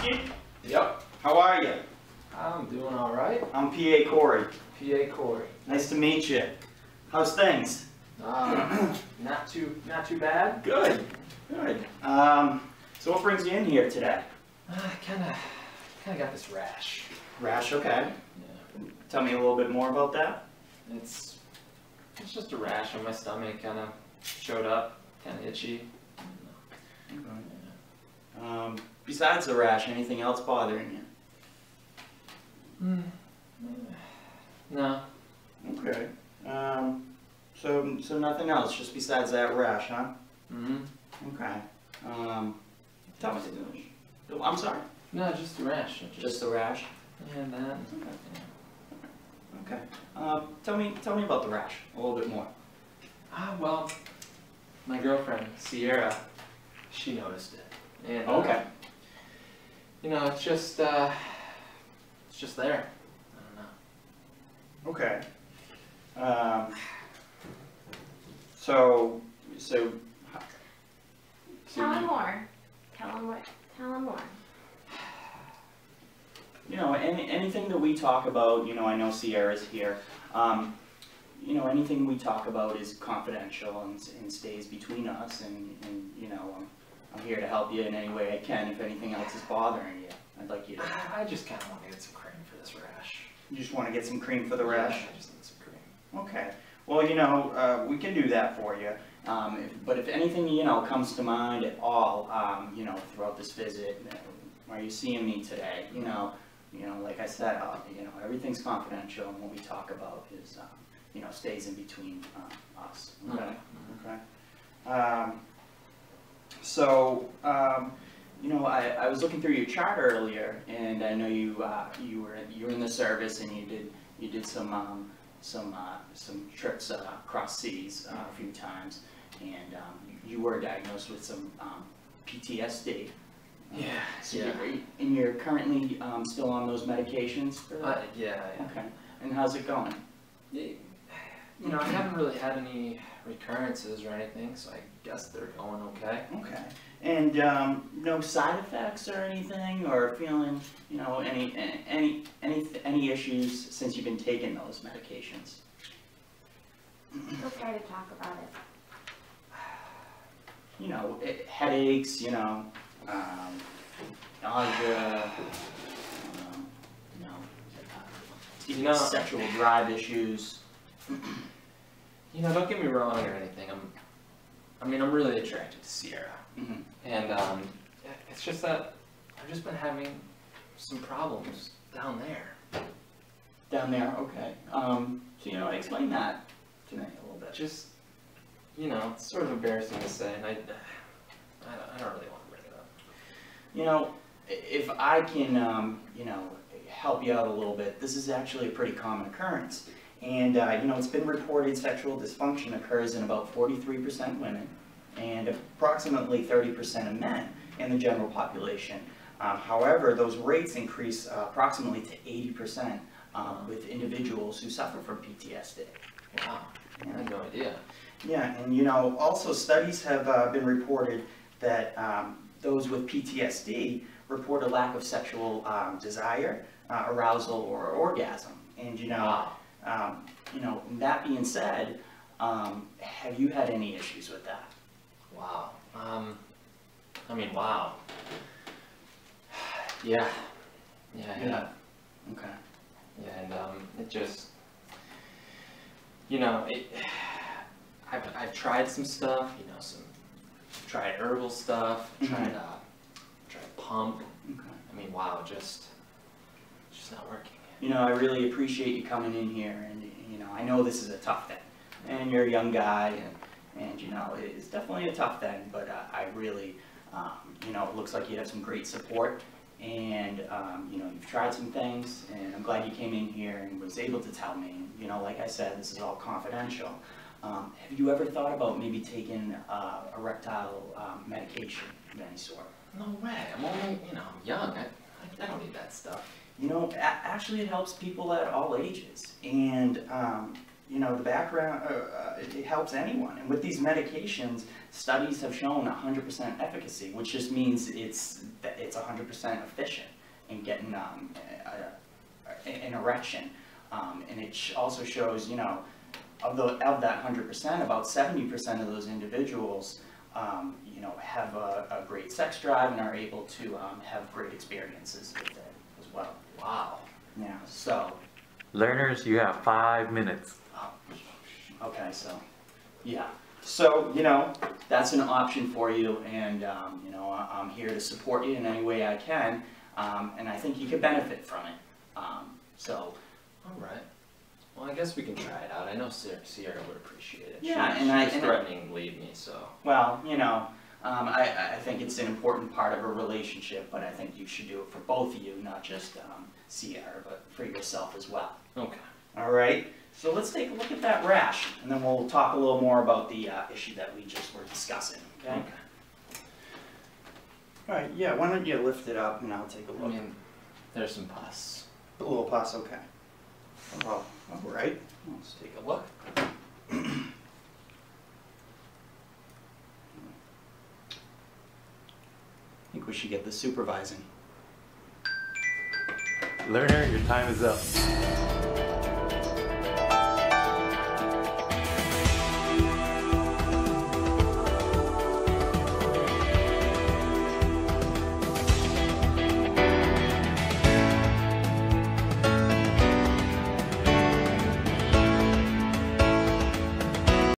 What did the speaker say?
Rocky? Yep. How are you? I'm doing all right. I'm PA Corey. PA Corey. Nice to meet you. How's things? Not too bad. Good. Good. So what brings you in here today? Kind of got this rash. Rash, okay. Yeah. Tell me a little bit more about that. It's just a rash on my stomach. Kind of showed up. Kind of itchy. Okay. Yeah. Besides the rash, anything else bothering you? No. Okay. So nothing else, just besides that rash, huh? Mm-hmm. Okay. Tell me. I'm sorry. No, just the rash. Just the rash. And that. Okay. Tell me about the rash a little bit more. Well, my girlfriend Sierra, she noticed it. And okay. You know, it's just there. I don't know. Okay. So. Tell him more. Tell him more. You know, anything that we talk about, you know, I know Sierra's here. You know, anything we talk about is confidential and stays between us. And you know, I'm here to help you in any way I can. If anything else is bothering you, I'd like you to. I just kind of want to get some cream for this rash. You just want to get some cream for the rash? Yeah, I just need some cream. Okay. Well, you know, we can do that for you. But if anything, you know, comes to mind at all, you know, throughout this visit, are you seeing me today? You know, like I said, you know, everything's confidential, and what we talk about is, you know, stays in between us. Okay. Okay. You know, I was looking through your chart earlier, and I know you were in the service, and you did some trips across seas a few times, and you were diagnosed with some PTSD. Yeah. So yeah. And you're currently still on those medications? Yeah. Okay. And how's it going? You know, I haven't really had any recurrences or anything, so I guess they're going okay. Okay. And no side effects or anything, or feeling, you know, any issues since you've been taking those medications? Feel free to talk about it. You know, headaches, you know, nausea, you know, sexual drive issues. You know, don't get me wrong or anything. I'm really attracted to Sierra, and it's just that I've just been having some problems down there. Down there, okay. So you know, explain that to me a little bit. Just, you know, it's sort of embarrassing to say, and I don't really want to bring it up. You know, if I can, you know, help you out a little bit, this is actually a pretty common occurrence. And, you know, it's been reported sexual dysfunction occurs in about 43% women and approximately 30% of men in the general population. However, those rates increase approximately to 80% with individuals who suffer from PTSD. Wow, I had no idea. Yeah, and, you know, also studies have been reported that those with PTSD report a lack of sexual desire, arousal, or orgasm. And, you know, wow. You know, that being said, have you had any issues with that? Wow. I mean, wow. Yeah. Yeah. Okay. Yeah, and it just, you know, I've tried some stuff, you know, tried herbal stuff, tried pump. Okay. I mean, wow, just not working. You know, I really appreciate you coming in here, and you know, I know this is a tough thing, and you're a young guy, and you know, it's definitely a tough thing, but I really, you know, it looks like you have some great support, and you know, you've tried some things, and I'm glad you came in here and was able to tell me. You know, like I said, this is all confidential. Have you ever thought about maybe taking erectile medication of any sort? No way. I'm only, you know, I'm young. I don't need that stuff. You know, actually it helps people at all ages, and you know, the background, it helps anyone. And with these medications, studies have shown 100% efficacy, which just means it's 100% efficient in getting an erection. And it also shows, you know, of that 100%, about 70% of those individuals, you know, have a great sex drive and are able to have great experiences with it as well. Wow. Yeah, so. Learners, you have 5 minutes. Oh, okay, so, yeah. So, you know, that's an option for you, and, you know, I'm here to support you in any way I can, and I think you could benefit from it. So. All right. Well, I guess we can try it out. I know Sierra would appreciate it. Yeah, she's threatening to leave me, so. Well, you know, I think it's an important part of a relationship, but I think you should do it for both of you, not just Sierra, but for yourself as well. Okay. All right, so let's take a look at that rash, and then we'll talk a little more about the issue that we just were discussing, okay? Okay. All right, yeah, why don't you lift it up and I'll take a look. I mean, there's some pus. A little pus, okay. Well, all right, let's take a look. I think we should get the supervising. Learner, your time is up.